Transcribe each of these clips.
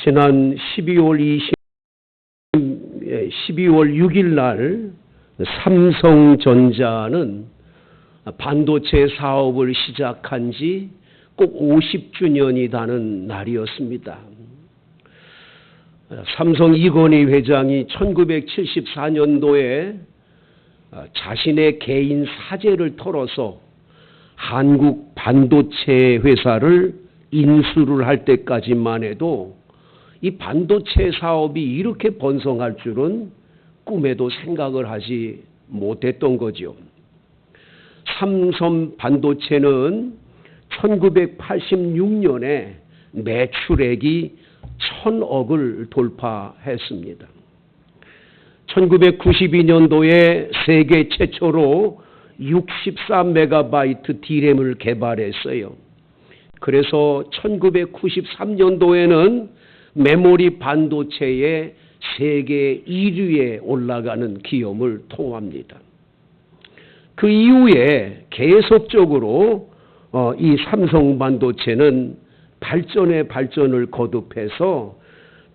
지난 12월 6일 날 삼성전자는 반도체 사업을 시작한 지 꼭 50주년이 다는 날이었습니다. 삼성 이건희 회장이 1974년도에 자신의 개인 사재를 털어서 한국 반도체 회사를 인수를 할 때까지만 해도 이 반도체 사업이 이렇게 번성할 줄은 꿈에도 생각을 하지 못했던 거죠. 삼성 반도체는 1986년에 매출액이 1000억을 돌파했습니다. 1992년도에 세계 최초로 64메가바이트 D램을 개발했어요. 그래서 1993년도에는 메모리 반도체의 세계 1위에 올라가는 기염을 통합니다. 그 이후에 계속적으로 이 삼성 반도체는 발전의 발전을 거듭해서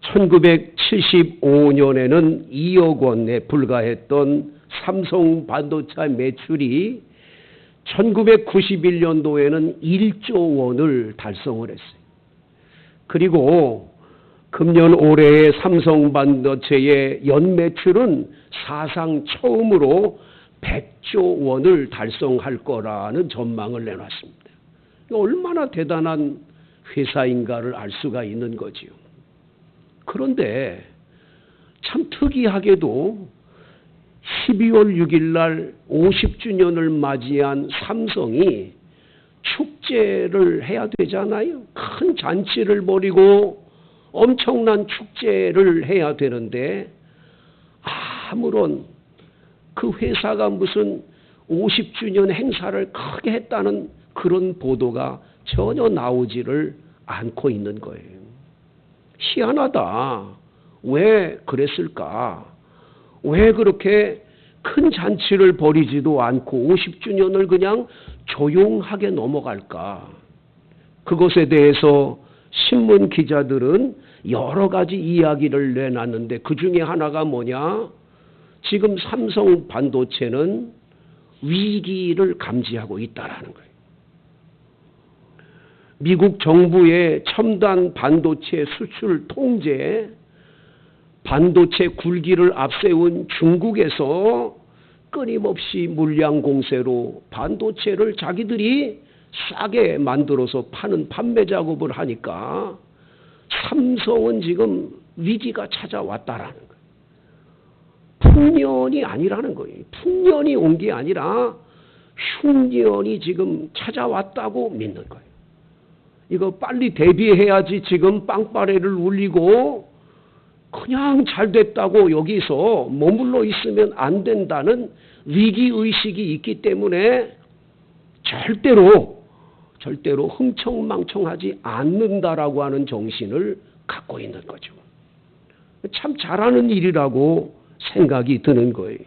1975년에는 2억 원에 불과했던 삼성 반도체 매출이 1991년도에는 1조 원을 달성을 했어요. 그리고 금년 올해의 삼성 반도체의 연매출은 사상 처음으로 100조 원을 달성할 거라는 전망을 내놨습니다. 얼마나 대단한 회사인가를 알 수가 있는 거지요. 그런데 참 특이하게도 12월 6일 날 50주년을 맞이한 삼성이 축제를 해야 되잖아요. 큰 잔치를 벌이고 엄청난 축제를 해야 되는데 아무런 그 회사가 무슨 50주년 행사를 크게 했다는 그런 보도가 전혀 나오지를 않고 있는 거예요. 희한하다. 왜 그랬을까? 왜 그렇게 큰 잔치를 벌이지도 않고 50주년을 그냥 조용하게 넘어갈까? 그것에 대해서 신문 기자들은 여러 가지 이야기를 내놨는데 그 중에 하나가 뭐냐? 지금 삼성 반도체는 위기를 감지하고 있다라는 거예요. 미국 정부의 첨단 반도체 수출 통제, 반도체 굴기를 앞세운 중국에서 끊임없이 물량 공세로 반도체를 자기들이 싸게 만들어서 파는 판매 작업을 하니까 삼성은 지금 위기가 찾아왔다라는 거예요. 풍년이 아니라는 거예요. 풍년이 온 게 아니라 흉년이 지금 찾아왔다고 믿는 거예요. 이거 빨리 대비해야지 지금 빵빠레를 울리고 그냥 잘 됐다고 여기서 머물러 있으면 안 된다는 위기의식이 있기 때문에 절대로 흥청망청하지 않는다라고 하는 정신을 갖고 있는 거죠. 참 잘하는 일이라고 생각이 드는 거예요.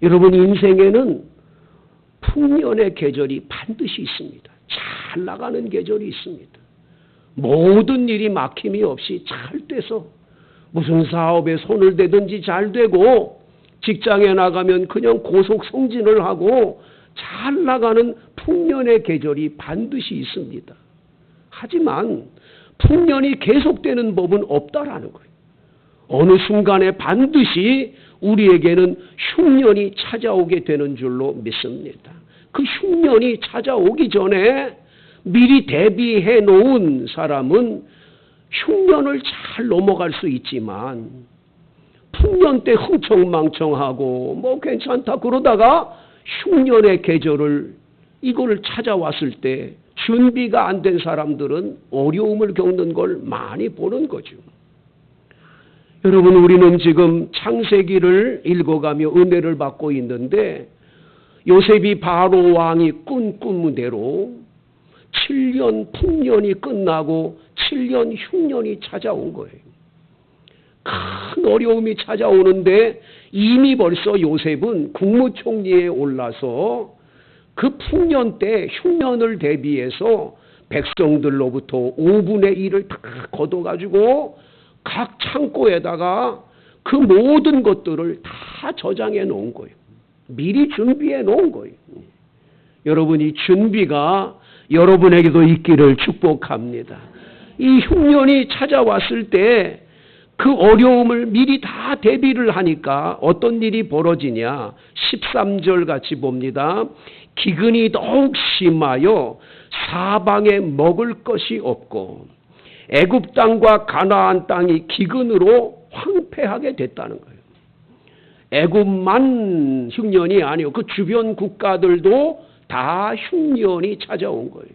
여러분 인생에는 풍년의 계절이 반드시 있습니다. 잘 나가는 계절이 있습니다. 모든 일이 막힘이 없이 잘 돼서 무슨 사업에 손을 대든지 잘 되고 직장에 나가면 그냥 고속 승진을 하고 잘 나가는 풍년의 계절이 반드시 있습니다. 하지만 풍년이 계속되는 법은 없다라는 거예요. 어느 순간에 반드시 우리에게는 흉년이 찾아오게 되는 줄로 믿습니다. 그 흉년이 찾아오기 전에 미리 대비해 놓은 사람은 흉년을 잘 넘어갈 수 있지만 풍년 때 흥청망청하고 뭐 괜찮다 그러다가 흉년의 계절을 이거를 찾아왔을 때 준비가 안 된 사람들은 어려움을 겪는 걸 많이 보는 거죠. 여러분 우리는 지금 창세기를 읽어가며 은혜를 받고 있는데 요셉이 바로 왕이 꾼 꿈대로 7년 풍년이 끝나고 7년 흉년이 찾아온 거예요. 큰 어려움이 찾아오는데 이미 벌써 요셉은 국무총리에 올라서 그 풍년 때 흉년을 대비해서 백성들로부터 5분의 1을 다 걷어가지고 각 창고에다가 그 모든 것들을 다 저장해 놓은 거예요. 미리 준비해 놓은 거예요. 여러분이 준비가 여러분에게도 있기를 축복합니다. 이 흉년이 찾아왔을 때 그 어려움을 미리 다 대비를 하니까 어떤 일이 벌어지냐. 13절 같이 봅니다. 기근이 더욱 심하여 사방에 먹을 것이 없고 애굽 땅과 가나안 땅이 기근으로 황폐하게 됐다는 거예요. 애굽만 흉년이 아니고 그 주변 국가들도 다 흉년이 찾아온 거예요.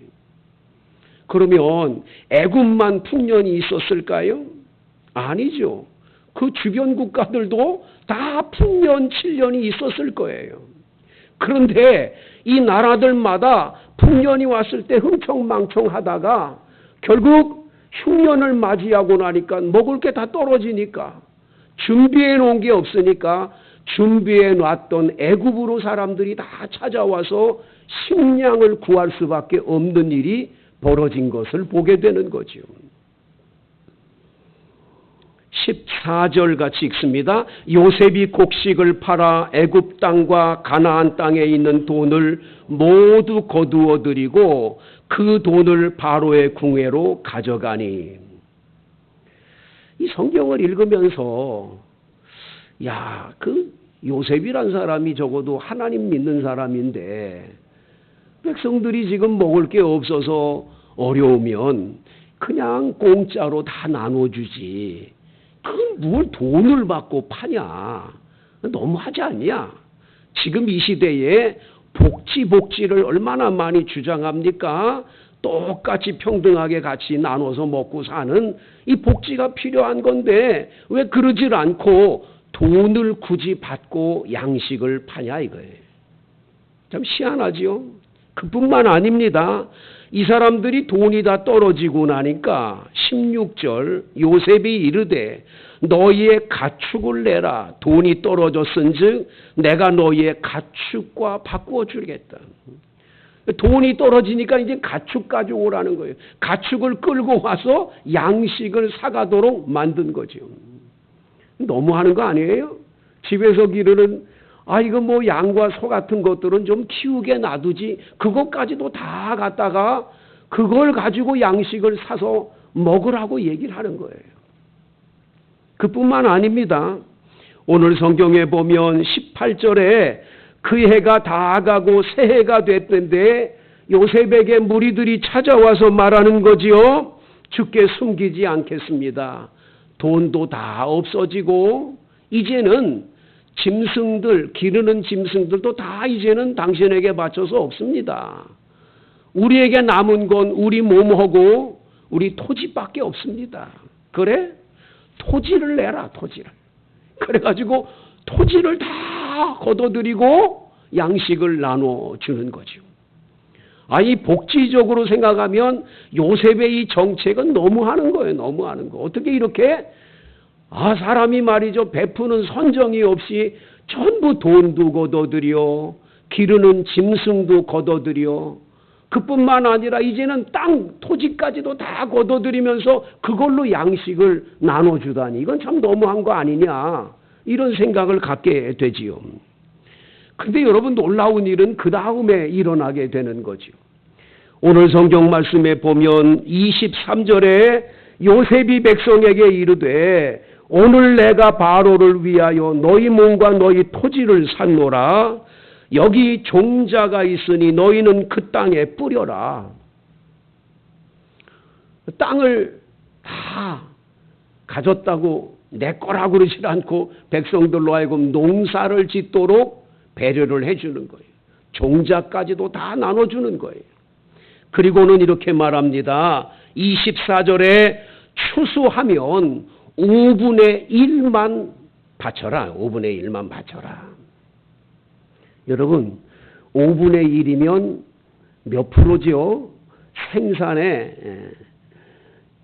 그러면 애굽만 풍년이 있었을까요? 아니죠. 그 주변 국가들도 다 풍년 7년이 있었을 거예요. 그런데 이 나라들마다 풍년이 왔을 때 흥청망청하다가 결국 흉년을 맞이하고 나니까 먹을 게 다 떨어지니까 준비해 놓은 게 없으니까 준비해 놨던 애굽으로 사람들이 다 찾아와서 식량을 구할 수밖에 없는 일이 벌어진 것을 보게 되는 거죠. 14절 같이 읽습니다. 요셉이 곡식을 팔아 애굽 땅과 가나안 땅에 있는 돈을 모두 거두어 들이고 그 돈을 바로의 궁회로 가져가니. 이 성경을 읽으면서 그 요셉이란 사람이 적어도 하나님 믿는 사람인데 백성들이 지금 먹을 게 없어서 어려우면 그냥 공짜로 다 나눠주지. 그건 뭘 돈을 받고 파냐. 너무하지 않냐. 지금 이 시대에 복지를 얼마나 많이 주장합니까? 똑같이 평등하게 같이 나눠서 먹고 사는 이 복지가 필요한 건데 왜 그러질 않고 돈을 굳이 받고 양식을 파냐 이거예요. 참 희한하지요. 그뿐만 아닙니다. 이 사람들이 돈이 다 떨어지고 나니까 16절 요셉이 이르되 너희의 가축을 내라. 돈이 떨어졌은즉 내가 너희의 가축과 바꾸어 주겠다. 돈이 떨어지니까 이제 가축 가져오라는 거예요. 가축을 끌고 와서 양식을 사가도록 만든 거죠. 너무하는 거 아니에요? 집에서 기르는 이거 뭐 양과 소 같은 것들은 좀 키우게 놔두지 그것까지도 다 갖다가 그걸 가지고 양식을 사서 먹으라고 얘기를 하는 거예요. 그뿐만 아닙니다. 오늘 성경에 보면 18절에 그 해가 다 가고 새해가 됐는데 요셉에게 무리들이 찾아와서 말하는 거지요. 주께 숨기지 않겠습니다. 돈도 다 없어지고 이제는 짐승들, 기르는 짐승들도 다 이제는 당신에게 바쳐서 없습니다. 우리에게 남은 건 우리 몸하고 우리 토지밖에 없습니다. 그래? 토지를 내라, 토지를. 그래가지고 토지를 다 걷어들이고 양식을 나눠주는 거죠. 이 복지적으로 생각하면 요셉의 이 정책은 너무하는 거예요. 너무하는 거. 어떻게 이렇게 사람이 말이죠. 베푸는 선정이 없이 전부 돈도 걷어들여 기르는 짐승도 걷어들여 그뿐만 아니라 이제는 땅 토지까지도 다 걷어들이면서 그걸로 양식을 나눠주다니 이건 참 너무한 거 아니냐 이런 생각을 갖게 되지요. 근데 여러분 놀라운 일은 그 다음에 일어나게 되는 거죠. 오늘 성경 말씀에 보면 23절에 요셉이 백성에게 이르되 오늘 내가 바로를 위하여 너희 몸과 너희 토지를 샀노라. 여기 종자가 있으니 너희는 그 땅에 뿌려라. 땅을 다 가졌다고 내 거라고 그러지 않고 백성들로 하여금 농사를 짓도록 배려를 해주는 거예요. 종자까지도 다 나눠주는 거예요. 그리고는 이렇게 말합니다. 24절에 추수하면 5분의 1만 바쳐라. 5분의 1만 바쳐라. 여러분 5분의 1이면 몇 프로죠? 생산의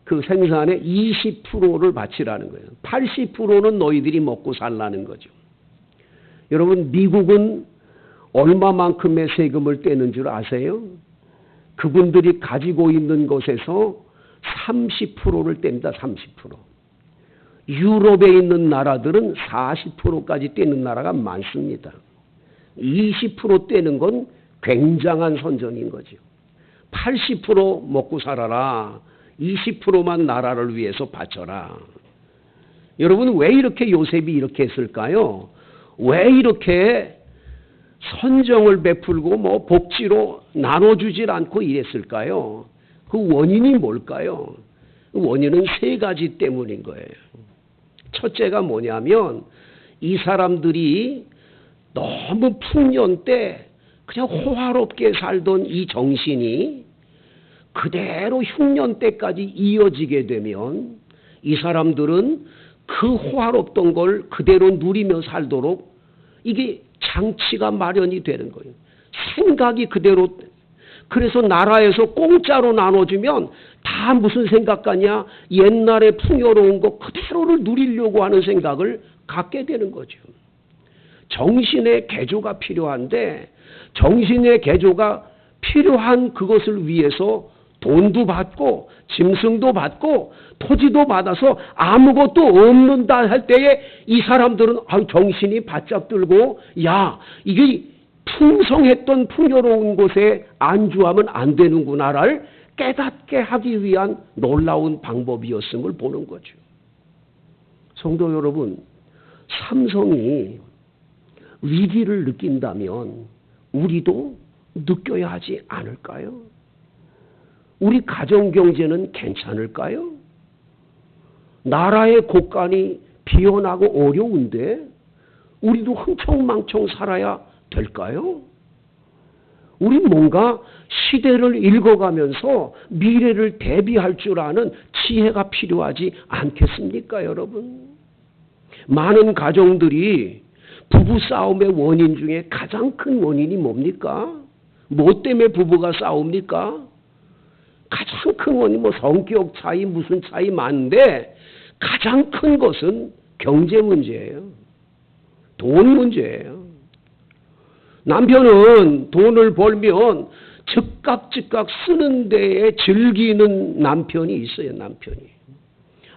그 생산의 20%를 바치라는 거예요. 80%는 너희들이 먹고 살라는 거죠. 여러분 미국은 얼마만큼의 세금을 떼는 줄 아세요? 그분들이 가지고 있는 것에서 30%를 뗍니다. 30%. 유럽에 있는 나라들은 40%까지 떼는 나라가 많습니다. 20% 떼는 건 굉장한 선전인 거죠. 80% 먹고 살아라. 20%만 나라를 위해서 바쳐라. 여러분, 왜 이렇게 요셉이 이렇게 했을까요? 왜 이렇게 선정을 베풀고 복지로 나눠주질 않고 이랬을까요? 그 원인이 뭘까요? 그 원인은 세 가지 때문인 거예요. 첫째가 뭐냐면 이 사람들이 너무 풍년 때 그냥 호화롭게 살던 이 정신이 그대로 흉년 때까지 이어지게 되면 이 사람들은 그 호화롭던 걸 그대로 누리며 살도록 이게 장치가 마련이 되는 거예요. 생각이 그대로. 그래서 나라에서 공짜로 나눠주면 다 무슨 생각 같냐? 옛날에 풍요로운 거 그대로를 누리려고 하는 생각을 갖게 되는 거죠. 정신의 개조가 필요한데 정신의 개조가 필요한 그것을 위해서 돈도 받고 짐승도 받고 토지도 받아서 아무것도 없는다 할 때에 이 사람들은 정신이 바짝 들고 야, 이게 풍성했던 풍요로운 곳에 안주하면 안 되는구나를 깨닫게 하기 위한 놀라운 방법이었음을 보는 거죠. 성도 여러분, 삼성이 위기를 느낀다면 우리도 느껴야 하지 않을까요? 우리 가정경제는 괜찮을까요? 나라의 곳간이 비어나고 어려운데 우리도 흥청망청 살아야 될까요? 우리 뭔가 시대를 읽어가면서 미래를 대비할 줄 아는 지혜가 필요하지 않겠습니까, 여러분? 많은 가정들이 부부싸움의 원인 중에 가장 큰 원인이 뭡니까? 뭐 때문에 부부가 싸웁니까? 가장 큰 원인 성격 차이 무슨 차이 많은데 가장 큰 것은 경제 문제예요. 돈 문제예요. 남편은 돈을 벌면 즉각 쓰는 데에 즐기는 남편이 있어요. 남편이.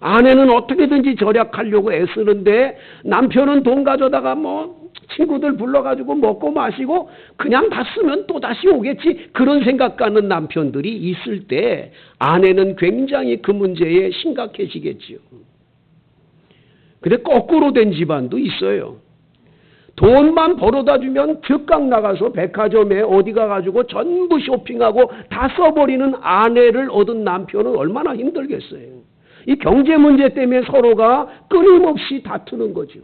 아내는 어떻게든지 절약하려고 애쓰는데 남편은 돈 가져다가 친구들 불러가지고 먹고 마시고 그냥 다 쓰면 또 다시 오겠지 그런 생각 갖는 남편들이 있을 때 아내는 굉장히 그 문제에 심각해지겠지요. 근데 거꾸로 된 집안도 있어요. 돈만 벌어다 주면 즉각 나가서 백화점에 어디 가가지고 전부 쇼핑하고 다 써버리는 아내를 얻은 남편은 얼마나 힘들겠어요. 이 경제 문제 때문에 서로가 끊임없이 다투는 거죠.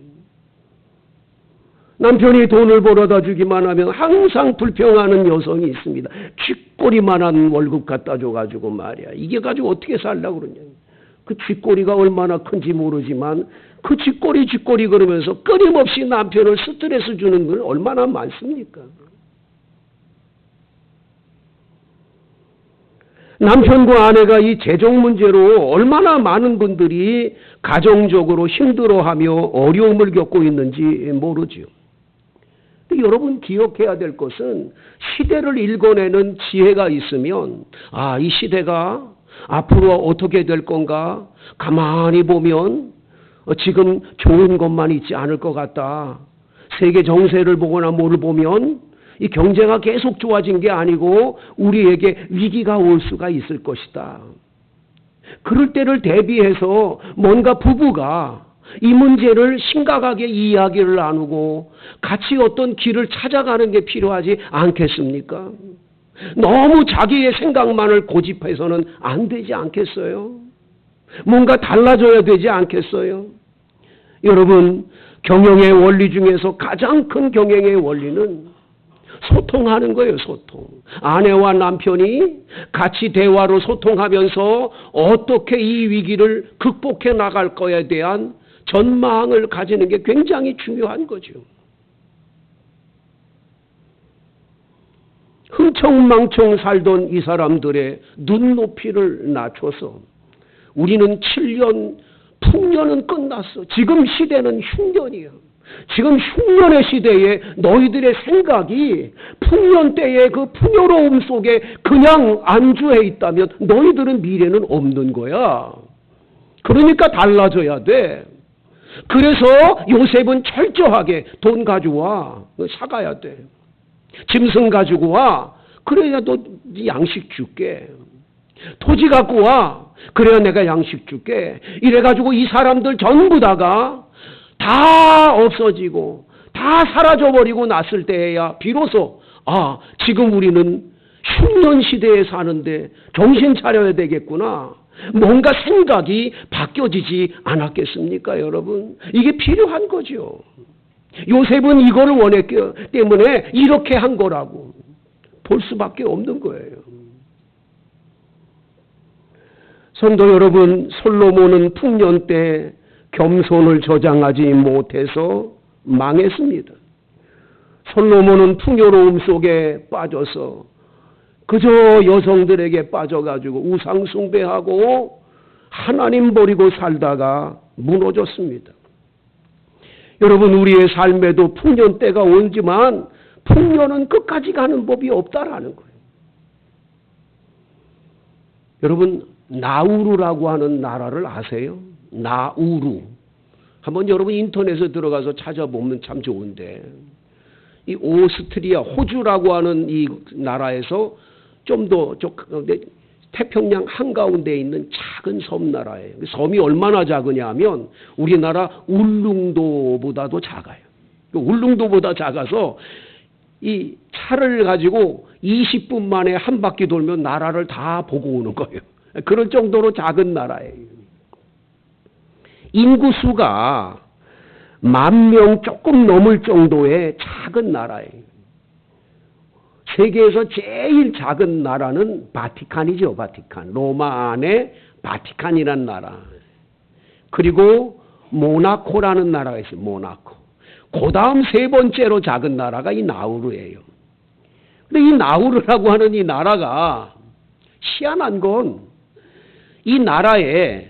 남편이 돈을 벌어다 주기만 하면 항상 불평하는 여성이 있습니다. 쥐꼬리만한 월급 갖다 줘가지고 말이야. 이게 가지고 어떻게 살려고 그러냐. 그 쥐꼬리가 얼마나 큰지 모르지만 그 쥐꼬리 그러면서 끊임없이 남편을 스트레스 주는 건 얼마나 많습니까? 남편과 아내가 이 재정 문제로 얼마나 많은 분들이 가정적으로 힘들어하며 어려움을 겪고 있는지 모르죠. 여러분 기억해야 될 것은 시대를 읽어내는 지혜가 있으면 이 시대가 앞으로 어떻게 될 건가 가만히 보면 지금 좋은 것만 있지 않을 것 같다. 세계 정세를 보거나 뭐를 보면 이 경제가 계속 좋아진 게 아니고 우리에게 위기가 올 수가 있을 것이다. 그럴 때를 대비해서 뭔가 부부가 이 문제를 심각하게 이야기를 나누고 같이 어떤 길을 찾아가는 게 필요하지 않겠습니까? 너무 자기의 생각만을 고집해서는 안 되지 않겠어요? 뭔가 달라져야 되지 않겠어요? 여러분, 경영의 원리 중에서 가장 큰 경영의 원리는 소통하는 거예요. 소통. 아내와 남편이 같이 대화로 소통하면서 어떻게 이 위기를 극복해 나갈 거에 대한 전망을 가지는 게 굉장히 중요한 거죠. 흥청망청 살던 이 사람들의 눈높이를 낮춰서 우리는 7년 풍년은 끝났어. 지금 시대는 흉년이야. 지금 흉년의 시대에 너희들의 생각이 풍년 때의 그 풍요로움 속에 그냥 안주해 있다면 너희들은 미래는 없는 거야. 그러니까 달라져야 돼. 그래서 요셉은 철저하게 돈 가져와. 사가야 돼. 짐승 가지고 와. 그래야 너 양식 줄게. 토지 갖고 와. 그래야 내가 양식 줄게. 이래가지고 이 사람들 전부 다가 다 없어지고 다 사라져버리고 났을 때야 비로소 지금 우리는 흉년 시대에 사는데 정신 차려야 되겠구나. 뭔가 생각이 바뀌어지지 않았겠습니까, 여러분? 이게 필요한 거죠. 요셉은 이거를 원했기 때문에 이렇게 한 거라고 볼 수밖에 없는 거예요. 성도 여러분, 솔로몬은 풍년 때 겸손을 저장하지 못해서 망했습니다. 솔로몬은 풍요로움 속에 빠져서 그저 여성들에게 빠져가지고 우상 숭배하고 하나님 버리고 살다가 무너졌습니다. 여러분, 우리의 삶에도 풍년 때가 오지만 풍년은 끝까지 가는 법이 없다라는 거예요. 여러분, 나우루라고 하는 나라를 아세요? 나우루. 한번 여러분 인터넷에 들어가서 찾아보면 참 좋은데, 이 오스트리아, 호주라고 하는 이 나라에서 좀 더 태평양 한가운데 있는 작은 섬나라예요. 섬이 얼마나 작으냐 하면 우리나라 울릉도보다도 작아요. 울릉도보다 작아서 이 차를 가지고 20분 만에 한 바퀴 돌면 나라를 다 보고 오는 거예요. 그럴 정도로 작은 나라예요. 인구수가 10,000명 조금 넘을 정도의 작은 나라예요. 세계에서 제일 작은 나라는 바티칸이죠. 바티칸. 로마 안에 바티칸이라는 나라. 그리고 모나코라는 나라가 있어요. 모나코. 그 다음 세 번째로 작은 나라가 이 나우루예요. 근데 이 나우루라고 하는 이 나라가 희한한 건 이 나라에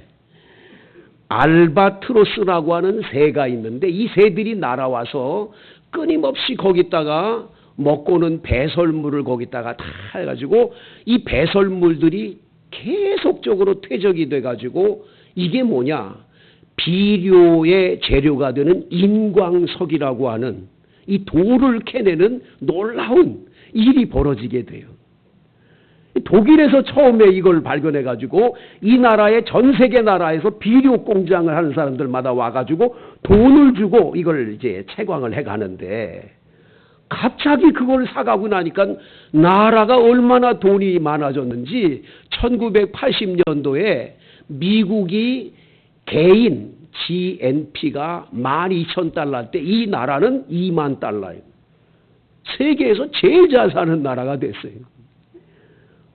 알바트로스라고 하는 새가 있는데 이 새들이 날아와서 끊임없이 거기다가 먹고는 배설물을 거기다가 다 해가지고 이 배설물들이 계속적으로 퇴적이 돼가지고 이게 뭐냐, 비료의 재료가 되는 인광석이라고 하는 이 돌을 캐내는 놀라운 일이 벌어지게 돼요. 독일에서 처음에 이걸 발견해가지고 이 나라의 전 세계 나라에서 비료 공장을 하는 사람들마다 와가지고 돈을 주고 이걸 이제 채광을 해가는데, 갑자기 그걸 사가고 나니까 나라가 얼마나 돈이 많아졌는지 1980년도에 미국이 개인 GNP가 12,000달러 때 이 나라는 2만 달러예요. 세계에서 제일 잘 사는 나라가 됐어요.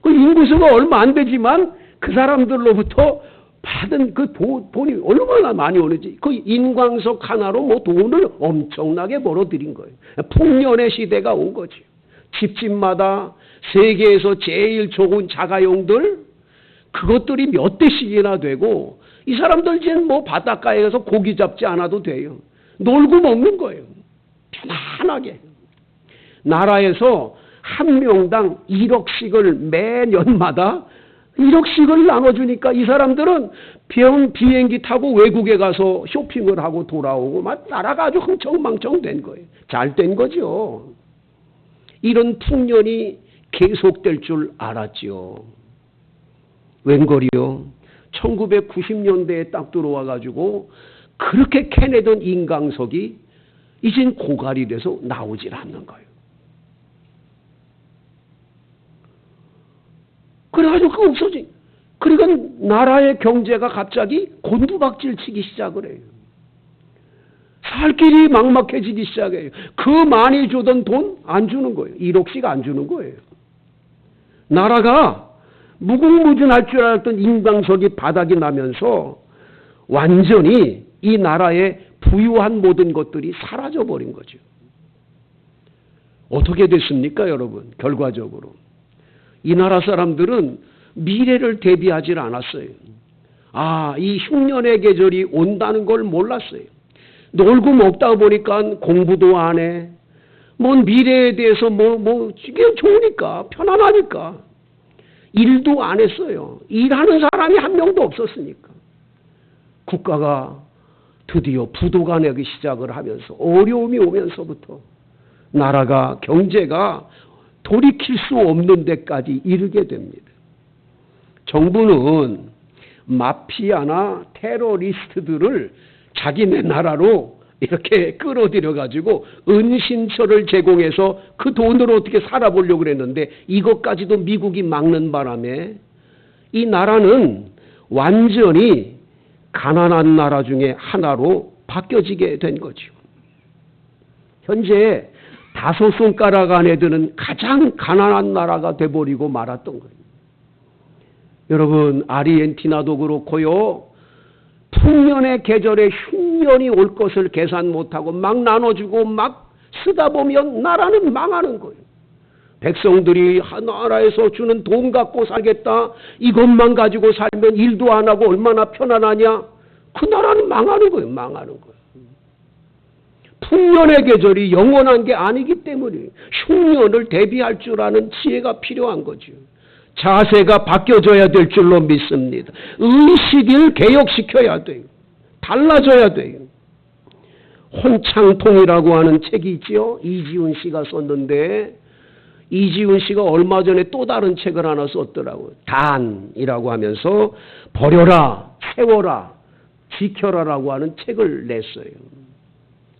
그 인구수가 얼마 안 되지만 그 사람들로부터 받은 그 돈이 얼마나 많이 오는지, 그 인광석 하나로 뭐 돈을 엄청나게 벌어들인 거예요. 풍년의 시대가 온 거죠. 집집마다 세계에서 제일 좋은 자가용들, 그것들이 몇 대씩이나 되고, 이 사람들 이제 뭐 바닷가에 가서 고기 잡지 않아도 돼요. 놀고 먹는 거예요. 편안하게. 나라에서 한 명당 1억씩을 매년마다 1억씩을 나눠주니까 이 사람들은 비행기 타고 외국에 가서 쇼핑을 하고 돌아오고 막 나라가 아주 흥청망청 된 거예요. 잘 된 거죠. 이런 풍년이 계속될 줄 알았지요. 웬걸이요. 1990년대에 딱 들어와가지고 그렇게 캐내던 인광석이 이젠 고갈이 돼서 나오질 않는 거예요. 그래가지고 그거 없어지. 그러니까 나라의 경제가 갑자기 곤두박질 치기 시작을 해요. 살 길이 막막해지기 시작해요. 그 많이 주던 돈 안 주는 거예요. 1억씩 안 주는 거예요. 나라가 무궁무진할 줄 알았던 인광석이 바닥이 나면서 완전히 이 나라의 부유한 모든 것들이 사라져버린 거죠. 어떻게 됐습니까, 여러분? 결과적으로. 이 나라 사람들은 미래를 대비하지 않았어요. 이 흉년의 계절이 온다는 걸 몰랐어요. 놀고 먹다 보니까 공부도 안 해. 미래에 대해서 이게 좋으니까, 편안하니까. 일도 안 했어요. 일하는 사람이 한 명도 없었으니까. 국가가 드디어 부도가 나기 시작을 하면서 어려움이 오면서부터 나라가 경제가 돌이킬 수 없는 데까지 이르게 됩니다. 정부는 마피아나 테러리스트들을 자기네 나라로 이렇게 끌어들여 가지고 은신처를 제공해서 그 돈으로 어떻게 살아보려고 그랬는데 이것까지도 미국이 막는 바람에 이 나라는 완전히 가난한 나라 중에 하나로 바뀌어지게 된 거죠. 현재 5손가락 안에 드는 가장 가난한 나라가 돼버리고 말았던 거예요. 여러분, 아르헨티나도 그렇고요. 풍년의 계절에 흉년이 올 것을 계산 못하고 막 나눠주고 막 쓰다 보면 나라는 망하는 거예요. 백성들이 나라에서 주는 돈 갖고 살겠다. 이것만 가지고 살면 일도 안 하고 얼마나 편안하냐. 그 나라는 망하는 거예요. 망하는 거예요. 풍년의 계절이 영원한 게 아니기 때문에 흉년을 대비할 줄 아는 지혜가 필요한 거죠. 자세가 바뀌어져야 될 줄로 믿습니다. 의식을 개혁시켜야 돼요. 달라져야 돼요. 혼창통이라고 하는 책이 있죠. 이지훈 씨가 썼는데 이지훈 씨가 얼마 전에 또 다른 책을 하나 썼더라고요. 단이라고 하면서 버려라, 세워라, 지켜라라고 하는 책을 냈어요.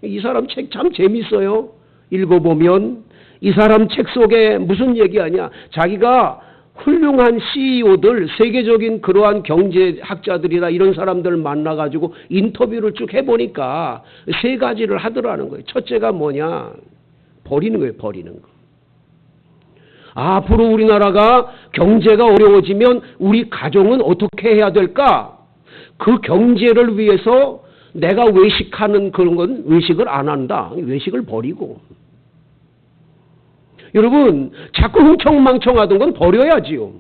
이 사람 책 참 재밌어요. 읽어보면 이 사람 책 속에 무슨 얘기하냐. 자기가 훌륭한 CEO들, 세계적인 그러한 경제학자들이나 이런 사람들을 만나가지고 인터뷰를 쭉 해보니까 3가지를 하더라는 거예요. 첫째가 뭐냐. 버리는 거예요. 버리는 거. 앞으로 우리나라가 경제가 어려워지면 우리 가정은 어떻게 해야 될까? 그 경제를 위해서 내가 외식하는 그런 건 외식을 안 한다. 외식을 버리고. 여러분, 자꾸 흥청망청하던 건 버려야지요.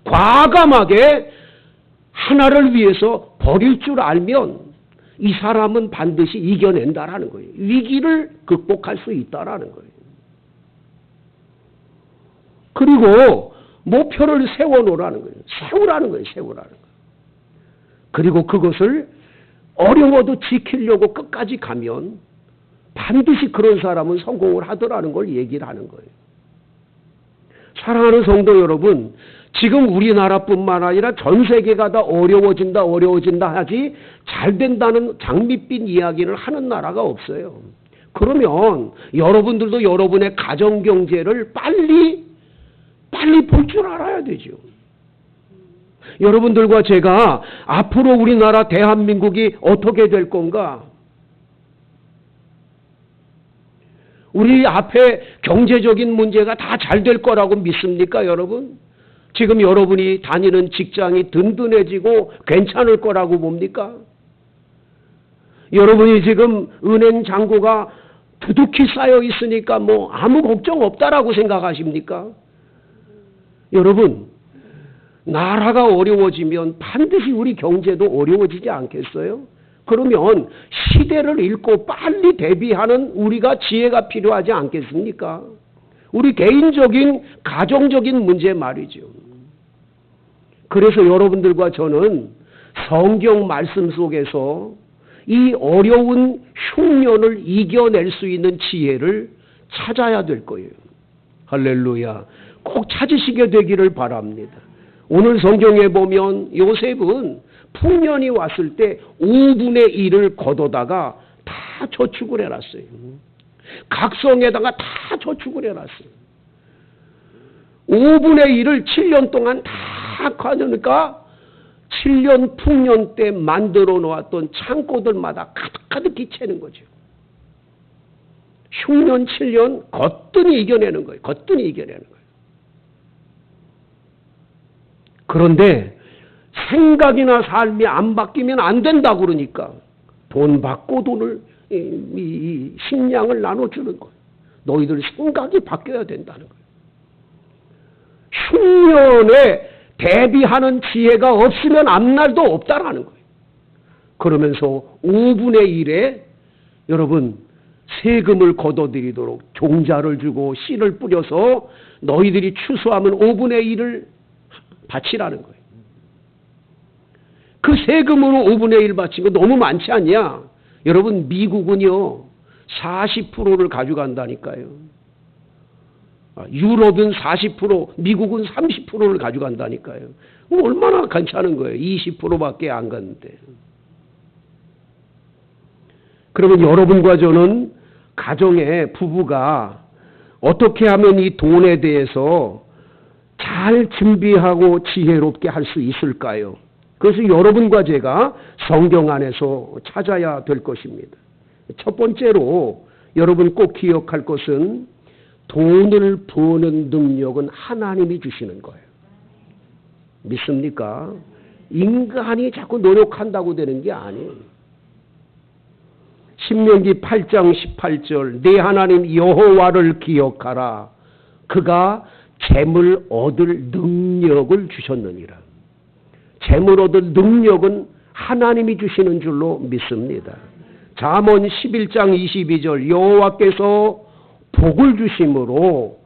과감하게 하나를 위해서 버릴 줄 알면 이 사람은 반드시 이겨낸다라는 거예요. 위기를 극복할 수 있다라는 거예요. 그리고 목표를 세워놓으라는 거예요. 세우라는 거예요. 세우라는 거예요. 그리고 그것을 어려워도 지키려고 끝까지 가면 반드시 그런 사람은 성공을 하더라는 걸 얘기를 하는 거예요. 사랑하는 성도 여러분, 지금 우리나라뿐만 아니라 전 세계가 다 어려워진다 하지 잘 된다는 장밋빛 이야기를 하는 나라가 없어요. 그러면 여러분들도 여러분의 가정경제를 빨리 볼 줄 알아야 되죠. 여러분들과 제가 앞으로 우리나라 대한민국이 어떻게 될 건가? 우리 앞에 경제적인 문제가 다 잘 될 거라고 믿습니까, 여러분? 지금 여러분이 다니는 직장이 든든해지고 괜찮을 거라고 봅니까? 여러분이 지금 은행 잔고가 두둑히 쌓여 있으니까 아무 걱정 없다라고 생각하십니까? 여러분, 나라가 어려워지면 반드시 우리 경제도 어려워지지 않겠어요? 그러면 시대를 읽고 빨리 대비하는 우리가 지혜가 필요하지 않겠습니까? 우리 개인적인 가정적인 문제 말이죠. 그래서 여러분들과 저는 성경 말씀 속에서 이 어려운 흉년을 이겨낼 수 있는 지혜를 찾아야 될 거예요. 할렐루야. 꼭 찾으시게 되기를 바랍니다. 오늘 성경에 보면 요셉은 풍년이 왔을 때 5분의 1을 걷어다가 다 저축을 해놨어요. 각성에다가 다 저축을 해놨어요. 5분의 1을 7년 동안 다 가져니까 7년 풍년 때 만들어 놓았던 창고들마다 가득가득히 채는 거죠. 흉년 7년 거뜬히 이겨내는 거예요. 거뜬히 이겨내는 거예요. 그런데 생각이나 삶이 안 바뀌면 안 된다 그러니까 돈 받고 돈을 이 식량을 나눠주는 거예요. 너희들 생각이 바뀌어야 된다는 거예요. 흉년에 대비하는 지혜가 없으면 앞날도 없다라는 거예요. 그러면서 5분의 1에 여러분, 세금을 걷어들이도록 종자를 주고 씨를 뿌려서 너희들이 추수하면 5분의 1을 바치라는 거예요. 그 세금으로 5분의 1 바친 거 너무 많지 않냐? 여러분, 미국은요 40%를 가져간다니까요. 유럽은 40%, 미국은 30%를 가져간다니까요. 얼마나 괜찮은 거예요. 20%밖에 안 갔는데. 그러면 여러분과 저는 가정의 부부가 어떻게 하면 이 돈에 대해서 잘 준비하고 지혜롭게 할 수 있을까요? 그래서 여러분과 제가 성경 안에서 찾아야 될 것입니다. 첫 번째로 여러분 꼭 기억할 것은 돈을 버는 능력은 하나님이 주시는 거예요. 믿습니까? 인간이 자꾸 노력한다고 되는 게 아니에요. 신명기 8장 18절 내 하나님 여호와를 기억하라. 그가 재물 얻을 능력을 주셨느니라. 재물 얻을 능력은 하나님이 주시는 줄로 믿습니다. 잠언 11장 22절 여호와께서 복을 주심으로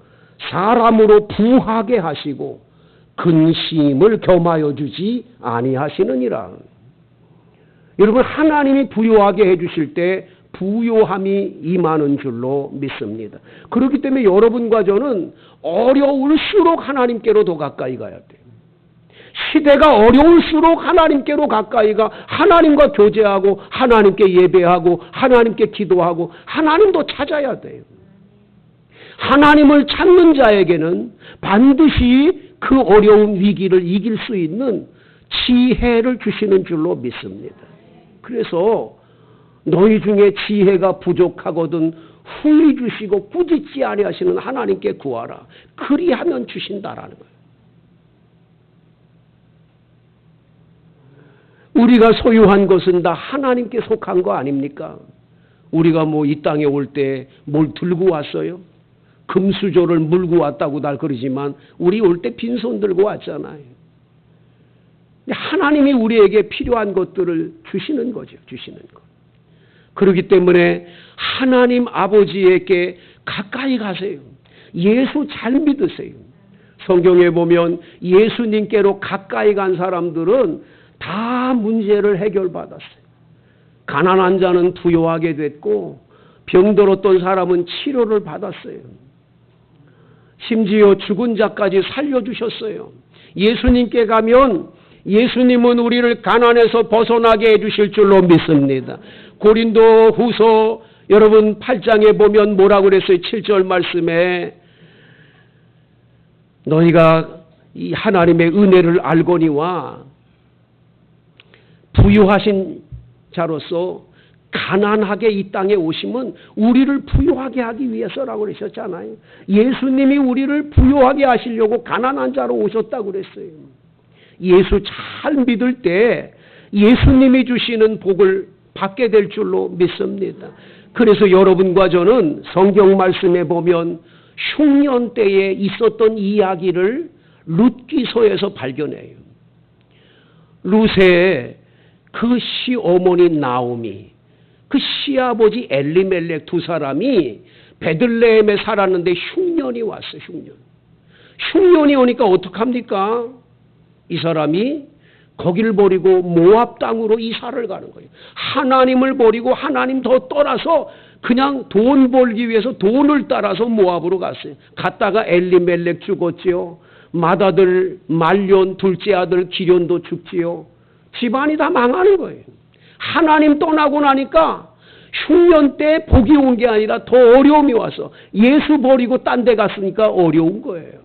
사람으로 부하게 하시고 근심을 겸하여 주지 아니하시느니라. 여러분, 하나님이 부유하게 해주실 때 부요함이 임하는 줄로 믿습니다. 그렇기 때문에 여러분과 저는 어려울수록 하나님께로 더 가까이 가야 돼요. 시대가 어려울수록 하나님께로 가까이 가 하나님과 교제하고 하나님께 예배하고 하나님께 기도하고 하나님도 찾아야 돼요. 하나님을 찾는 자에게는 반드시 그 어려운 위기를 이길 수 있는 지혜를 주시는 줄로 믿습니다. 그래서 너희 중에 지혜가 부족하거든 훌히 주시고 꾸짖지 아니하시는 하나님께 구하라. 그리하면 주신다라는 거예요. 우리가 소유한 것은 다 하나님께 속한 거 아닙니까? 우리가 뭐 이 땅에 올 때 뭘 들고 왔어요? 금수저를 물고 왔다고 날 그러지만 우리 올 때 빈손 들고 왔잖아요. 하나님이 우리에게 필요한 것들을 주시는 거죠. 주시는 것. 그렇기 때문에 하나님 아버지에게 가까이 가세요. 예수 잘 믿으세요. 성경에 보면 예수님께로 가까이 간 사람들은 다 문제를 해결받았어요. 가난한 자는 부유하게 됐고 병들었던 사람은 치료를 받았어요. 심지어 죽은 자까지 살려주셨어요. 예수님께 가면 예수님은 우리를 가난에서 벗어나게 해주실 줄로 믿습니다. 고린도 후서 여러분 8장에 보면 뭐라고 그랬어요? 7절 말씀에 너희가 이 하나님의 은혜를 알거니와 부유하신 자로서 가난하게 이 땅에 오심은 우리를 부유하게 하기 위해서라고 그러셨잖아요. 예수님이 우리를 부유하게 하시려고 가난한 자로 오셨다고 그랬어요. 예수 잘 믿을 때 예수님이 주시는 복을 받게 될 줄로 믿습니다. 그래서 여러분과 저는 성경 말씀에 보면 흉년 때에 있었던 이야기를 룻기서에서 발견해요. 룻의 그 시어머니 나오미, 그 시아버지 엘리멜렉 두 사람이 베들레헴에 살았는데 흉년이 왔어요. 흉년이 오니까 어떡합니까? 이 사람이 거기를 버리고 모압 땅으로 이사를 가는 거예요. 하나님을 버리고 하나님 더 떠나서 그냥 돈 벌기 위해서 돈을 따라서 모압으로 갔어요. 갔다가 엘리멜렉 죽었지요. 맏아들 말련, 둘째 아들 기련도 죽지요. 집안이 다 망하는 거예요. 하나님 떠나고 나니까 흉년 때 복이 온 게 아니라 더 어려움이 와서 예수 버리고 딴 데 갔으니까 어려운 거예요.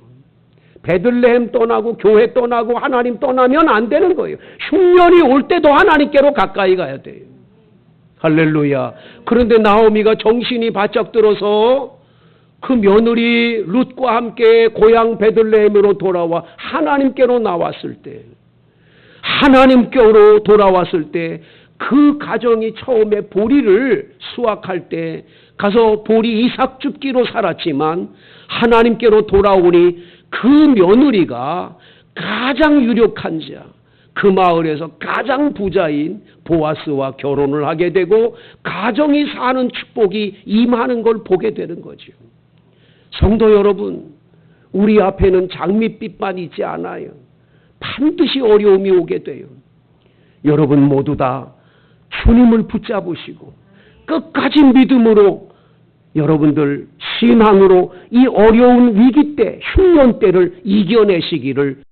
베들레헴 떠나고 교회 떠나고 하나님 떠나면 안 되는 거예요. 흉년이 올 때도 하나님께로 가까이 가야 돼요. 할렐루야. 그런데 나오미가 정신이 바짝 들어서 그 며느리 룻과 함께 고향 베들레헴으로 돌아와 하나님께로 나왔을 때, 하나님께로 돌아왔을 때 그 가정이 처음에 보리를 수확할 때 가서 보리 이삭 줍기로 살았지만 하나님께로 돌아오니 그 며느리가 가장 유력한 자, 그 마을에서 가장 부자인 보아스와 결혼을 하게 되고 가정이 사는 축복이 임하는 걸 보게 되는 거죠. 성도 여러분, 우리 앞에는 장밋빛만 있지 않아요. 반드시 어려움이 오게 돼요. 여러분 모두 다 주님을 붙잡으시고 끝까지 믿음으로 여러분들 신앙으로 이 어려운 위기 때, 흉년 때를 이겨내시기를